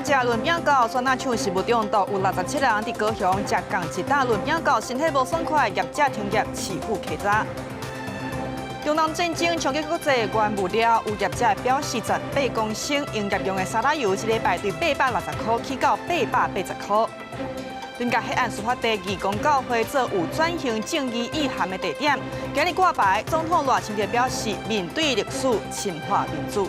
食润饼糕，酸辣厂食物中毒，有67人伫高雄食共一打润饼糕，身体无爽快，业者停业饲虎客早。中南战争冲击国际原物料，有业者表示18公升营业用的沙拉油，一礼拜对860块起到880块。林家黑暗司法第2公告会做有转型正义意涵的地点，今日挂牌，总统赖清德表示，面对历史侵犯民主。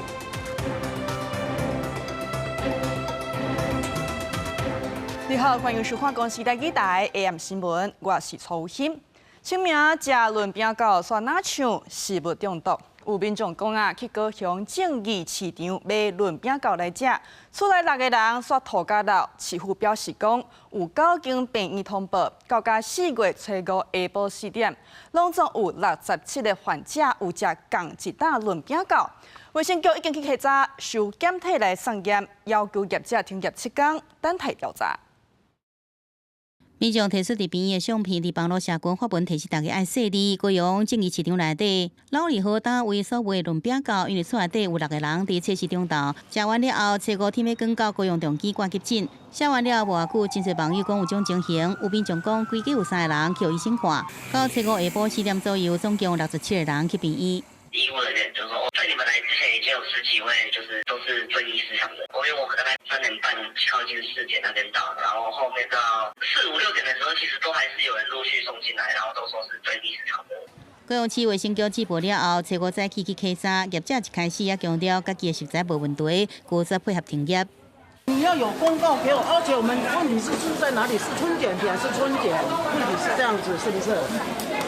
你好，欢迎收看公视第2台 AM 新闻，我是曹欣。清明食润饼糕酸辣厂食物中毒，有民众讲去高雄正义市场买润饼糕来食，厝内6个人煞吐甲到，市府表示讲有9间病院通报，到甲4月初5下晡4点，拢总有67个患者有食共一打润饼糕。卫生局已经去稽查，收检体来送验，要求业者停业7天，等待调查。民众提出伫边的相片，伫网络社群发文提示大家爱细致。高雄正义市场内底，老二好单位所卖润饼糕，因为厝内底有6个人伫菜市场头食完了后，初5天要赶到高雄中医馆急诊。写完了无偌久，真侪网友讲有种情形，有民众讲规计有3个人去医生看，到初5下晡4点左右，总共67个人去病院。医务人员就说，在你们来之前已经有10几位，就是都是遵医市场的。因为我可能在3点半靠近4点那边到，然后后面到4、5、6点的时候，其实都还是有人陆续送进来，然后都说是遵医市场的。高雄市卫生局接报了后，初5早起去稽查，业者一开始也强调家己的食材无问题，拒绝配合停业。你要有公告给我，而且我们问题是在哪里？是春检还是春检？问题是这样子，是不是？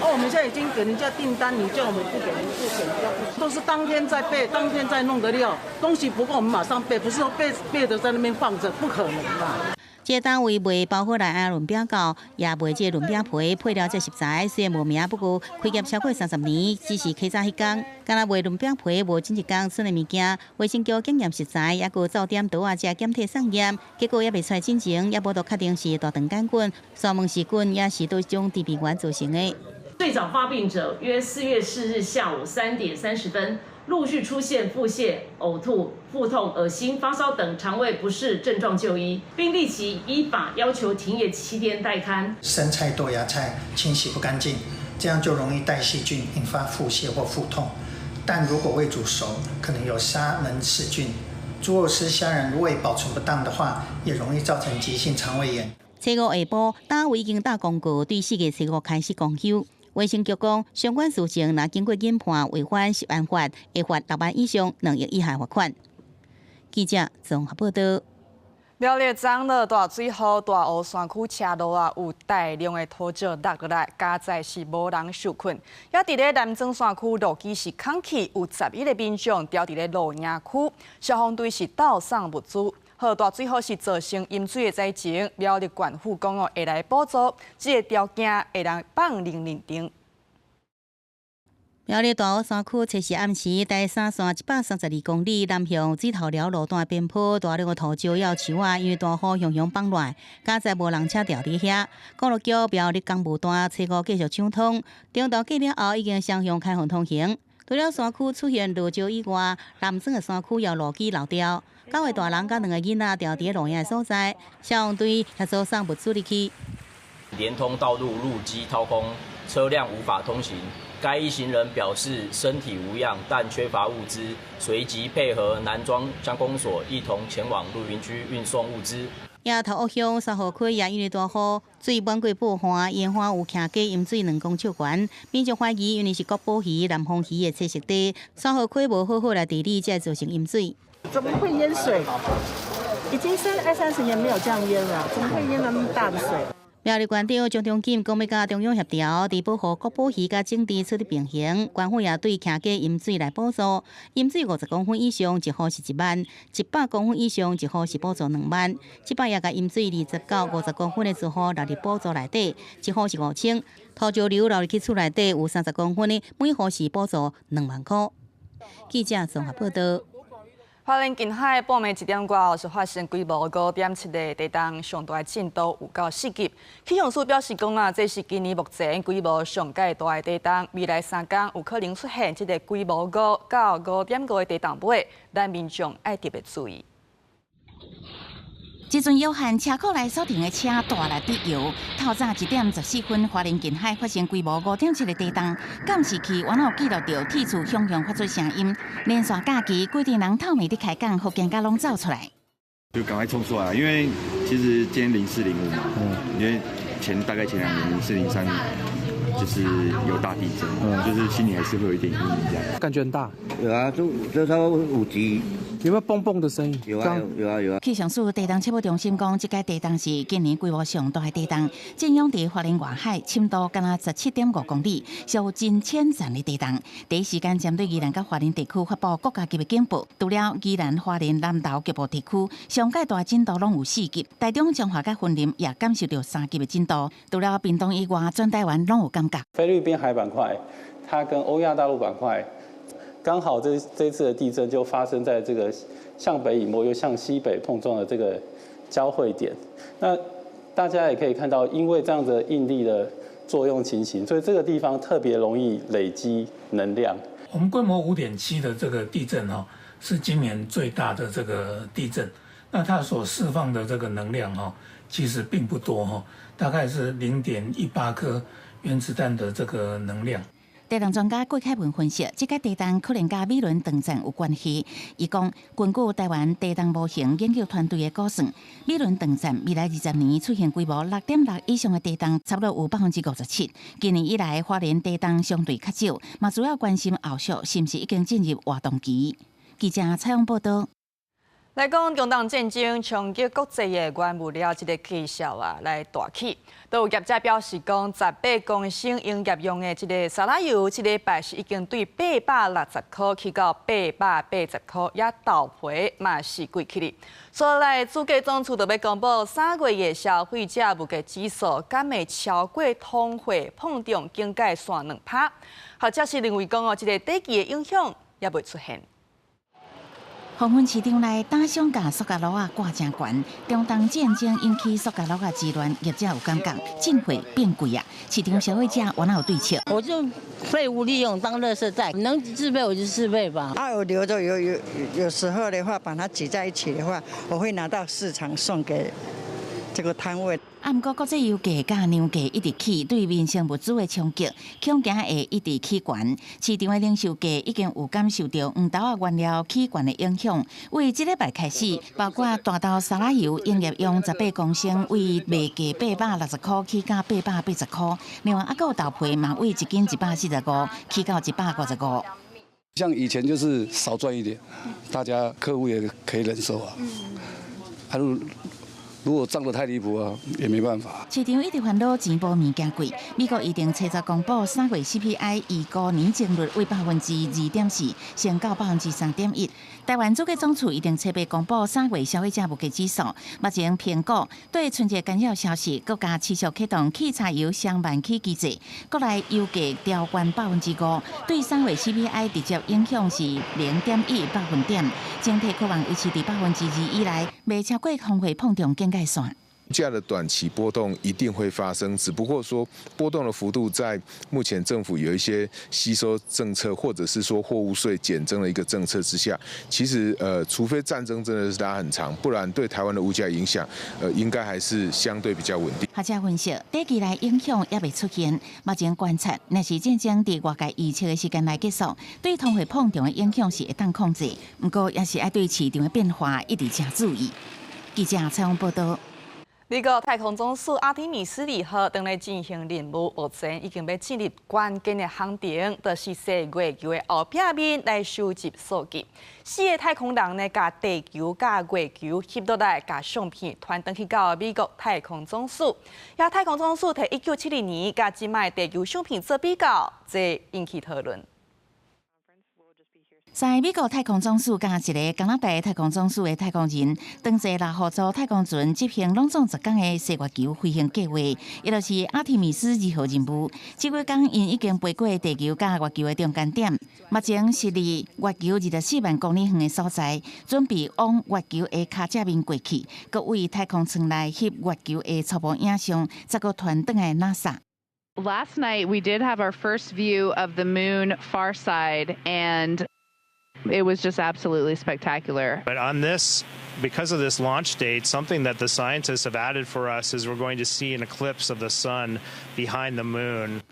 我们现在已经给人家订单，你叫我们不给人家都是当天在备，当天在弄的料，东西不够我们马上备，不是说备的在那边放着，不可能嘛。这个单位卖包好来润饼糕，也卖这润饼皮，配料这食材，虽然无名，不过开业超过30年，只是起早迄天，敢若卖润饼皮无整一天剩的物件，卫生局检验食材，也佮早点倒啊，只检体送验，结果也未出来进前，也无都确定是大肠杆菌、沙门氏菌，也是对种致病源造成的。最早发病者约4月4日下午3点30分，陆续出现腹泻、呕吐、腹痛、恶心、发烧等肠胃不适症状就医，并立即依法要求停业7天待勘。生菜、豆芽菜清洗不干净，这样就容易带细菌，引发腹泻或腹痛。但如果未煮熟，可能有沙门氏菌。猪肉丝、虾仁如未保存不当的话，也容易造成急性肠胃炎。初5下晡，单位已经打公告，对4月初5开始公休。卫生局讲，相关事情若经过研判违反食安法，会罚6万以上2亿以下罚款。记者综合报道。苗栗漳落大水后，大湖山区车路有大量的土石落落来，加在是无人受困。也伫咧南庄山区路基是空气，有11个民众掉伫咧路野区，消防队是倒送物资。好大水后是造成淹水的灾情，苗栗县府讲会来补助，这个条件会让放认定。苗栗大湖山区测试暗时，台三线132公里南向水头寮路段边坡大量的土石要树啊，因为大雨汹汹放来，加在无人车掉伫遐。公路局苗栗公务段初5继续抢通，中道过了后已经双向开放通行。除了山区出现落石以外，南庄的山区也路基漏掉，9位大人甲2个囡仔掉伫路野的所在，消防队协助送物资入去。连通道路路基掏空，车辆无法通行。该一行人表示身体无恙，但缺乏物资，随即配合南庄乡公所一同前往露营区运送物资。也头屋乡3号区也因为大雨，水满过布岸，沿岸有徛过淹水2公尺悬。民众怀疑因为是国宝鱼、南方鱼的栖息地，3号区无好好来治理，才造成淹水。怎么会淹水？已经30年没有这样淹了，怎么会淹那么大的水？苗栗县长张忠锦讲要甲中央协调，伫保护国宝鱼甲政治出伫平衡。官府也对徛过淹水来补助，淹水50公分以上一户是1万，100公分以上一户是补助2万。这摆也甲淹水20到50公分的住户纳入补助内底，一户是5000。土石流流入去厝内底有30公分的，每户是补助2万块。记者综合报道。花莲近海半暝1点过后，是发生规模5.7个地震，上大震度有到4级。气象署表示讲这是今年目前规模上介大的地震，未来3天有可能出现这个规模5到5.5的地震尾，咱民众爱特别注意。这阵约翰车库内所停的车大力滴油。透早1点14分，花莲近海发生规模5.7个地震，监视器完后记录到铁柱向发出声音。连续假期，规定人透暝伫开港，福建家拢走出来。就赶快冲出来，因为其实今天0405嘛，因为大概前2年0403。就是有大地震，就是心里还是会有一点阴影这样。感觉很大。有啊，就差不多5级。有没有蹦蹦的声音？有啊。气象署地动测不中心讲，这届地动是今年规模上大的地动，震央伫花莲外海，深度敢若17.5公里，属真浅层的地动。第一时间针对宜兰甲花莲地区发布国家级的警报，除了宜兰、花莲、南投局部地区，上界大震度拢有4级，台中、彰化甲云林也感受到3级的震度。除了屏东以外，全台湾拢有感觉。菲律宾海板块，它跟欧亚大陆板块，刚好这次的地震就发生在这个向北以末又向西北碰撞的这个交汇点。那大家也可以看到，因为这样的应力的作用情形，所以这个地方特别容易累积能量。我们规模5.7的这个地震是今年最大的这个地震。那它所释放的这个能量其实并不多大概是0.18颗原子弹的这个能量。地动专家郭凯文分析，这个地动可能甲美伦登场有关系。伊讲，根据台湾地动模型研究团队的估算，美伦登场未来20年出现规模6.6以上的地动，差不多有57%。今年以来，花莲地动相对较少，嘛主要关心后续是毋是已经进入活动期。记者采访报道。来讲中东战争冲击国际的原物料这个绩效来大起，都有业者表示讲，18公升营业用的这个沙拉油，这礼拜是已经对860块起到880块，也倒赔嘛是贵起哩。所以，主计总处就要公布3月的消费者物价指数，敢会超过通货膨胀警戒线2%，或者是认为讲这个短期的影响也未出现。黄昏市场内打商价塑胶袋挂真悬，中东战争引起塑胶袋之乱，业者有感觉进货变贵啊。市场消费者往哪有对策？我就废物利用当垃圾袋，能自备我就自备吧。我留着有时候的话，把它挤在一起的话，我会拿到市场送给这个摊位。不过国际油价甲粮价一直起，对民生物资的冲击，恐惊会一直起悬。市场的零售价已经有感受到黄豆原料起悬的影响。为这礼拜开始，包括大豆沙拉油营业用18公升为卖价860块起到880块，另外还有豆皮嘛为1斤145起到155。像以前就是少赚一点，大家客户也可以忍受啊。如果涨得太离谱啊，也没办法。市场一直烦恼钱无物件贵。美国预定车早公布3月 CPI 预估年增率为2.4%，升到3.1%。台湾主计总处预定车公布3月消费者物价指数，目前评估对春节干扰消息，国家持续启动汽柴油上万起机制，国内油价调悬5%，对3月 CPI 直接影响是0.1百分点，整体可望维持伫2%以内，未超过通货膨胀警戒线。价的短期波动一定会发生，只不过说波动的幅度在目前政府有一些吸收政策，或者是说货物税减征的一个政策之下，其实除非战争真的是拉很长，不然对台湾的物价影响应该还是相对比较稳定。学者分析，短期内影响也未出现，目前观察，若是战争伫外界预测的时间内结束，对通货膨胀的影响是会当控制，不过也是要对市场的变化一直加注意。记者采访报道。美国太空总署阿提米斯2号正在进行任务，目前已经要进入关键的航程，就是4月球的后壁面来收集数据。4个太空人呢，甲地球、甲月球翕落来，甲相片传登去到美国太空总署。也太空总署摕1970年甲即卖地球相片做比较，这引起讨论。在美国太空总署加一个加拿大太空总署的太空人，登坐6号座太空船执行拢总10天的4月球飞行计划，也就是阿提米斯2号任务。这几天因已经飞过地球甲月球的中间点，目前是离月球24万公里远的所在，准备往月球的脚正面过去，佮为太空舱内翕月球的初步影像，再佮传回来 NASA。 Last night we did have our first view of the moon far side, and it was just absolutely spectacular. But on this, because of this launch date, something that the scientists have added for us is we're going to see an eclipse of the sun behind the moon.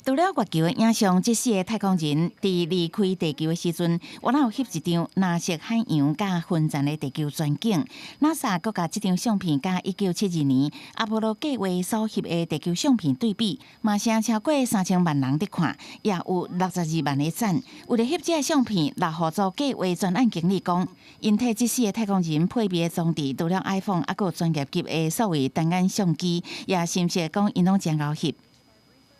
除了月球的影像，这4个太空人伫离开地球的时阵，我有翕一张蓝色海洋甲分站的地球全景。NASA 阁甲这张相片甲1972年阿波罗计划所翕的地球相片对比，马上超过3000万人伫看，也有62万个赞。为了翕这相片，立合作计划专案经理讲，因替这4个太空人配备的装置，除了 iPhone， 还有专业级的所谓单眼相机，也甚至讲因拢真够翕。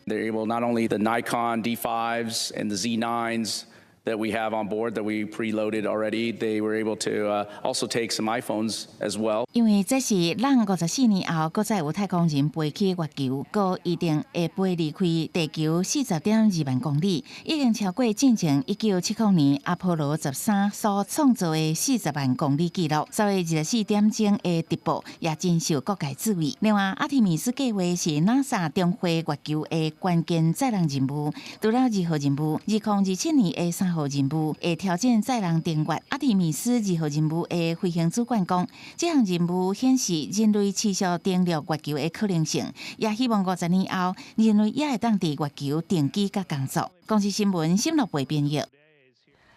They're able not only the Nikon D5s and the Z9s that we have on board that we preloaded already, they were able to also take some iPhones as well. 因为这是咱54年后，搁再有太空人飞去月球，搁一定会飞离开地球40.2万公里，已经超过进前1970年阿波罗13所创造的40万公里纪录，作为24点钟的直播，也真受各界注意。另外，阿提米斯计划是 NASA 重回月球的关键载人任务，除了2号任务，2027年的3号任务会挑战载人登月。阿提米斯2号任务的飞行主管讲，这项任务显示人类持续登陆月球的可能性，也希望50年后人类也会当伫月球定居甲工作。公司新闻新乐培编译。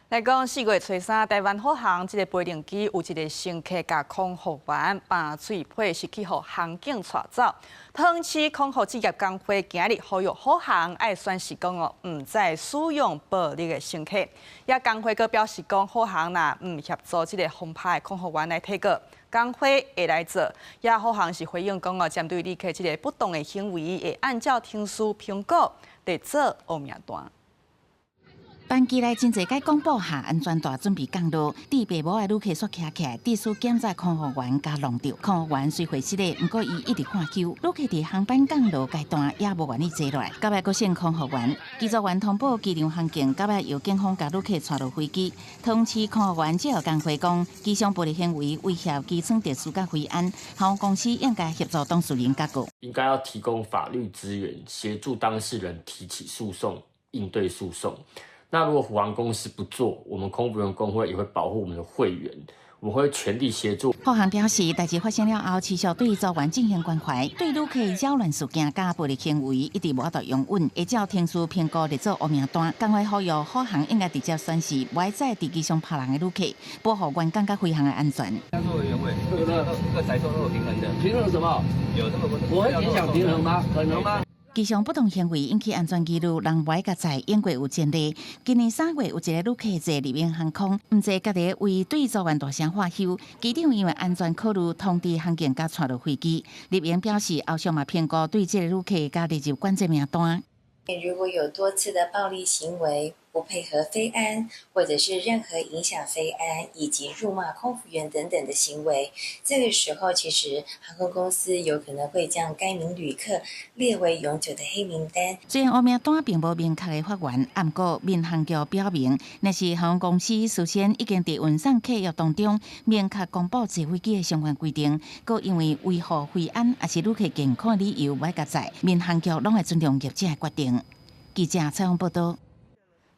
来讲4月初3，台湾虎航这个飞行机有一个乘客甲空服员把水配是去互航警带走。桃园市空服职业工会今日呼吁虎航爱宣示讲唔再使用暴力的乘客。也工会阁表示讲，虎航若唔协助这个红牌空服员来退稿，工会会来做。也虎航是回应讲针对旅客这个不当的行为，会按照听书评估来做黑名单。 班机内真侪该公布下安全带准备降落，地北无的旅客煞徛起来，地需检查空服员加弄着。空服员虽回失礼，不过伊一直看休。旅客伫航班降落阶段也无愿意坐落来，到尾阁限空服员。机组员通报机场航警，到尾由警方将旅客带落飞机。桃园市空服员只有工会讲，机上暴力行为威胁机舱秩序甲飞安，航空公司应该协助当事人甲告。应该要提供法律资源，协助当事人提起诉讼、应对诉讼。 那如果虎航公司不做，我们空服员工会也会保护我们的会员，我们会全力协助。虎航表示，代志发生了后，持续对组员进行关怀，对旅客扰乱事件加暴力行为一直无法度拥稳，会照听书评估列做黑名单。工会呼吁虎航应该直接宣示，不爱再伫机上拍人的旅客，保护员工甲飞行的安全。工作委员会，这个载重都有平衡的，平衡什么？有这么多？我会影响平衡吗？可能吗？ 机上不同行为引起安全记录，人不爱甲载，英国有前例。今年3月有一个旅客坐立明航空，毋坐家己为对组员大声喝休，机长因为安全考虑，通知航警甲带落飞机。立明表示，后续嘛评估对这个旅客加列入管制名单。如果有多次的暴力行为， 不配合飞安，或者是任何影响飞安以及辱骂空服员等等的行为，这个时候其实航空公司有可能会将该名旅客列为永久的黑名单。虽然黑名单并无明确的发源，不过民航局表明，那是航空公司事先已经伫运送契约当中明确公布坐飞机的相关规定，佮因为维护飞安也是旅客健康的理由不爱甲载，民航局拢会尊重业者的决定。记者采访报道。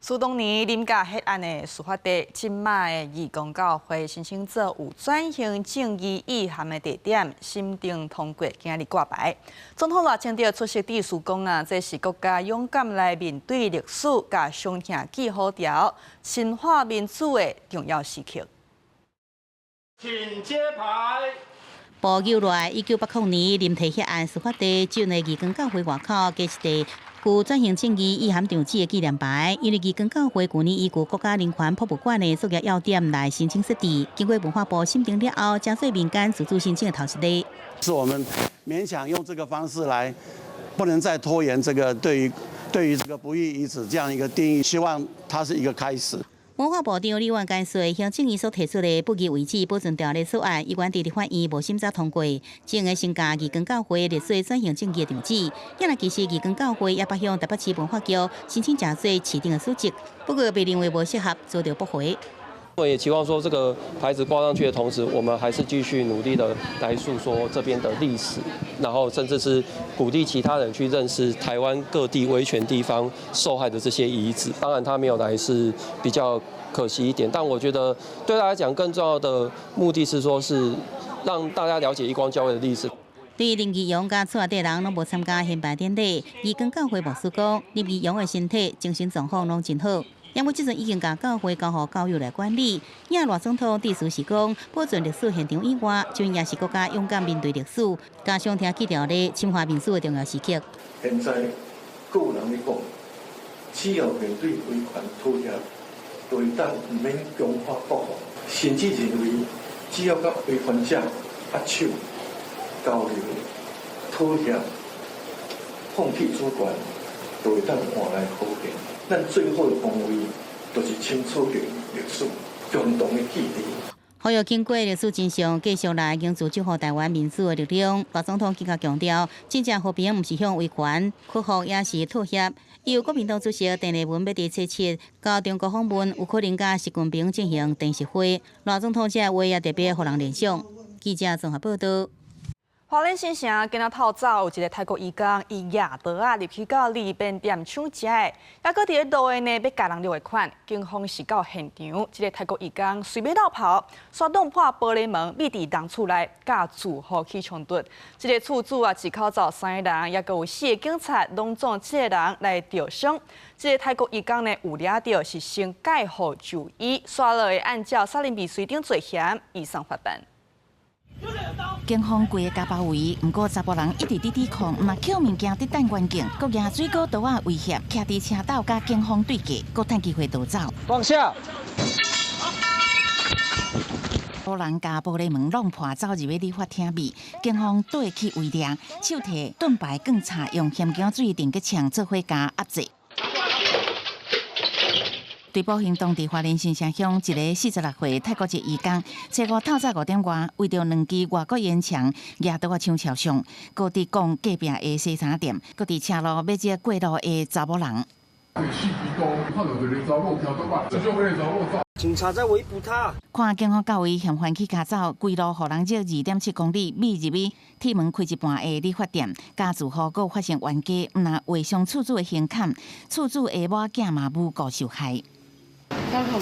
苏东年林家血案的司法地，今麦的义工教会申请者有转型正义意涵的地点，审定通过，今日挂牌。总统赖清德出席致辞讲这是国家勇敢来面对历史，甲伤痛记好条，深化民主的重要时刻。请揭牌。 报由来1980年林提血案司法地就ใน义工教会外口加一地。 具转型正义意涵场址的纪念牌，因为义工教会去年依据国家人权博物馆的作业要点来申请设置，经过文化部审定了后，加税民间自主申请的头一地。是我们勉强用这个方式来，不能再拖延这个对于这个不义遗址这样一个定义，希望它是一个开始。 文化部长李万解说，行政院所提出的不义遗址保存条例草案，议员伫立法院无审查通过，进而增加义工教会列税转型正义的场址。也若其实义工教会也北向台北市文化局申请加税市定的书籍，不过被认为无适合，遭到驳回。我也期望说，这个牌子挂上去的同时，我们还是继续努力的来诉说这边的历史，然后甚至是鼓励其他人去认识台湾各地威权地方受害的这些遗址。当然，他没有来是比较可惜一点，但我觉得对他来讲，更重要的目的是说是让大家了解义光教会的历史。对于林义勇甲厝内人拢无参加献牌典礼，义光教会牧师讲，林义勇的身体、精神状况拢真好。因为即阵已经甲教会交予教育来管理，亚罗总统意思是讲，保存历史现场以外，就也是国家勇敢面对历史，加上听起条例侵华民主的重要时刻。现在各有人咧讲，只要面对威权妥协，就会当唔免强化国防，甚至认为只要甲威权者握手、交流、妥协、放弃主权，就会当换来和平。咱最好的防卫，就是清楚的历史，共同的记忆。呼吁经过历史真相，继续来营造祝福台湾民主的力量。罗总统更加强调，真正和平不是向威权屈服，也是妥协。伊由国民党主席邓丽文要伫7/7到中国访问，有可能甲习近平进行电视会。罗总统这话也特别互人联想。记者综合报道。花莲新城今仔透早有一个泰国移工，伊亚刀入去到里边店抢食的，还搁伫咧路的呢要加人落的款。警方是到现场，一个泰国移工随便绕跑，刷洞破玻璃门，秘伫人厝内，甲住户起冲突。一个厝主一口罩3个人，也搁有4个警察，拢总7个人来吊伤。这个泰国移工呢有抓到是先介护就医，刷落的按照杀人未遂等罪嫌，移送法办。警方规个家包围，不过查甫人一直抵抗，嘛捡物件伫等关键，搁拿水果刀啊威胁，徛伫车道甲警方对决，搁趁机会逃走。放下！有人甲玻璃门弄破，走入去理发厅里，警方对去围抓，手提盾牌更叉，用咸姜水电击枪做伙加压制。追捕行动伫花莲新城乡一个46岁泰国籍移工，初五透早5点外，为着2支外国烟枪，举刀抢桥上，搁伫讲隔壁的西餐店，搁伫车路要接过路的查某人。警察在围捕他。看警方到位，嫌犯去加走，规路互人约2.7公里，密入去铁门开一半的理发店，家住户搁发生冤家，毋若画上厝主的刑坎，厝主的某囝嘛无辜受害。刚好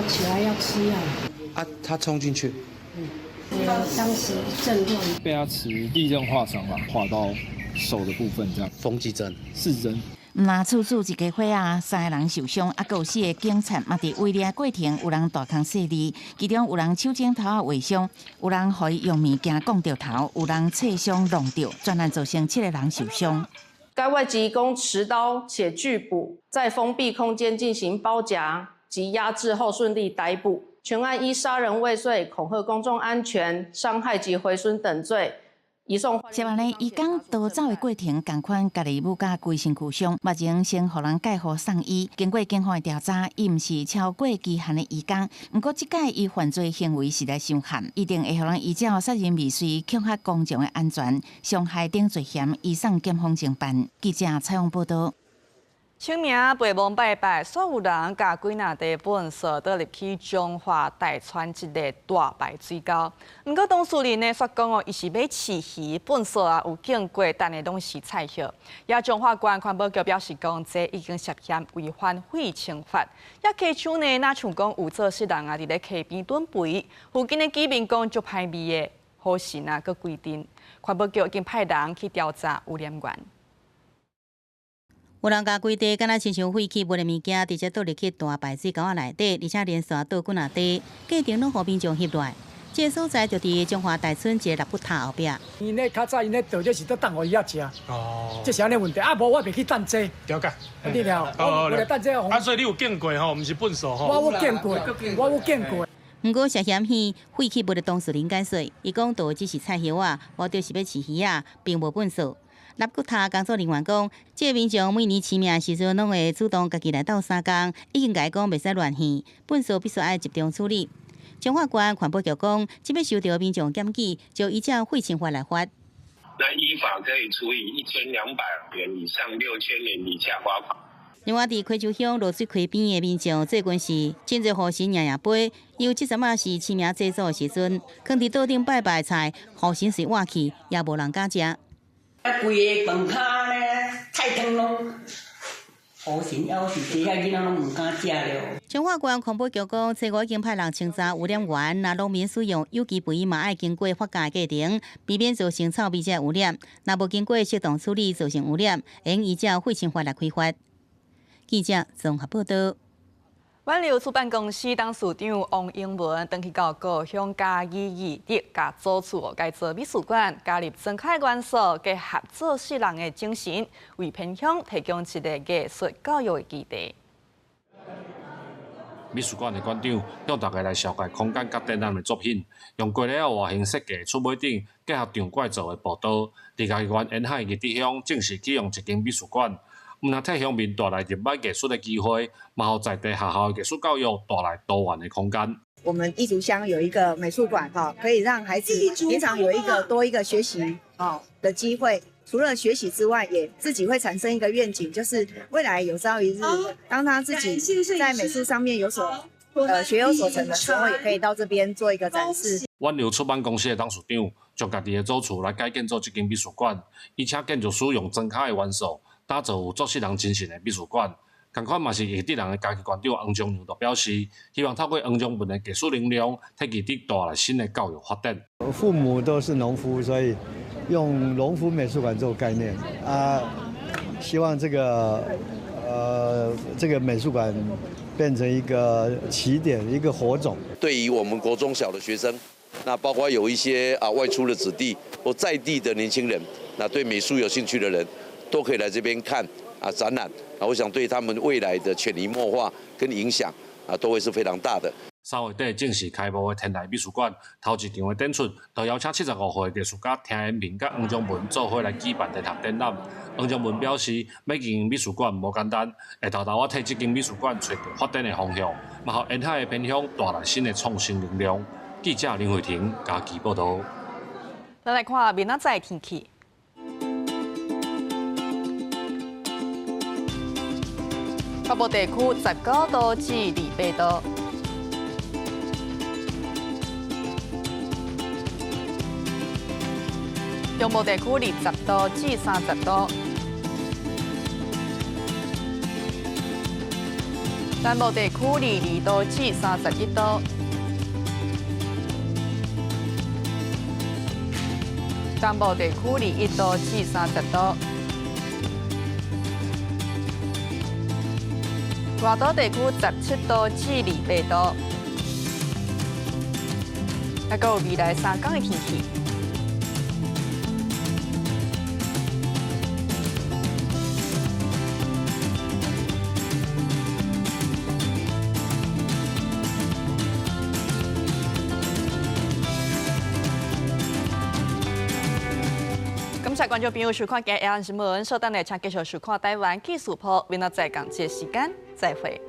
起来要吃药。啊，他冲进去。当时震动。被他持利刃划伤了，划到手的部分，这样。缝几针？4针。那厝主一家伙啊，3个人受伤，啊，还有4个警察嘛伫围猎过程，有人大康细利，其中有人手指头啊划伤，有人互伊用物件撞到头，有人刺伤弄到，全案造成7个人受伤。该外籍工持刀且拒捕，在封闭空间进行包夹及压制后顺利逮捕。全案依杀人未遂、恐吓公众安全、伤害及毁损等罪。接下来，伊讲逃走的过程，共款家己母甲规身躯伤，目前先互人介护送医。经过警方的调查，伊毋是超过期限的移工，不过即届伊犯罪行为实在伤害，一定会互人依照杀人未遂、恐吓公众的安全、伤害等罪嫌，移送检方侦办。记者采访报道。清明陪墓拜拜，所有人甲几若地本色倒入去中华大川一个大白水沟。不过当事人呢说讲哦，伊是要饲鱼，本色啊有经过，但系拢是菜叶。也中华关环保局表示讲，这已经涉嫌违反废清法。也溪厂呢，哪像讲有做事人啊，伫咧溪边蹲肥，附近的居民讲足歹味的，好心啊，佮规定。环保局已经派人去调查污染源。有人甲规地，敢若亲像废弃物的物件，直接倒入去大排水沟内底，而且连续倒几若地，过程拢互民众翕落。这个所在就伫中华大村一个6骨头后壁。因咧较早因咧倒这是倒等互伊遐食。哦。这是安尼问题，啊无我袂去等这。了解。你了。我来等这。啊，所以你有见过吼，毋是笨手吼。我有见过，我有见过。不过涉嫌鱼废弃物的当事人解释，伊讲倒只是菜叶啊，无就是要饲鱼啊，并无笨手。立骨塔工作人员讲，这个民众每年清明时阵拢会主动家己来斗3工，已经甲伊讲袂使乱鱼，粪扫必须爱集中处理。中华关环保局讲，即要收到民众检举，就依照废清法来罚。那依法可以处以1200元以上6000元以下罚款。另外，伫溪洲乡落水溪边的民众，最近是真侪护神爷爷杯，有即阵仔是清明祭祖的时阵，放伫桌顶拜拜菜，护神水换去，也无人敢食。规个饭卡咧，菜汤拢。好神要是这遐囡仔拢唔敢食了。彰化县环保局讲，初五已经派人清查污染源，若农民使用有机肥嘛爱经过法家界定，避免造成臭味者污染。若无经过适当处理造成污染，会用依照废清法来开发。记者综合报道。挽留出版公司董事长王英文，登去到高雄嘉义义德甲组厝改造美术馆，加入生态元素，结合作事人的精神，为偏乡提供一个艺术教育的基地。美术馆的馆长向大家来绍介空间甲展览的作品，用过了外形设计出尾顶，结合场怪造的步道，伫嘉义县沿海义德乡正式启用一间美术馆。唔但替乡民带来入摆艺术的机会，嘛互在地学校的艺术教育带来多元的空间。我们义竹乡有一个美术馆可以让孩子平常有多一个学习的机会。除了学习之外，也自己会产生一个愿景，就是未来有朝一日，当他自己在美术上面有所学有所成的时候，也可以到这边做一个展示。挽留出版公司的董事长将家己的祖厝来改建做一间美术馆，而且建筑师用真卡的元素。打造有作事人精神的美术馆，同款嘛是义德人的家己馆长黄忠良就表示，希望透过黄忠文的技术能量，替义德带来新的教育发展。父母都是农夫，所以用农夫美术馆做概念希望这个美术馆变成一个起点，一个火种。对于我们国中小的学生，那包括有一些外出的子弟或在地的年轻人，那对美术有兴趣的人。都可以来这边看展览，我想对他们未来的潜移默化跟影响都会是非常大的。3月底正式开幕的天台美术馆，头一场的展出，就邀请75岁艺术家听延平甲黄忠文做伙来举办联合展览。黄忠文表示，要经营美术馆无简单，会偷偷替这间美术馆找到发展的方向，嘛互沿海的偏乡带来新的创新能量。记者林慧婷嘉义报道。咱来看明仔载天气。北部地区19度至28度，中部地区20度至30度，南部地区22度至31度，东部地区21度至30度。外岛地区17度至28度，还有未来3天的天气。感谢观众朋友收看今日的新闻，稍等下请继续收看台湾技术报，明仔载同一时间再会。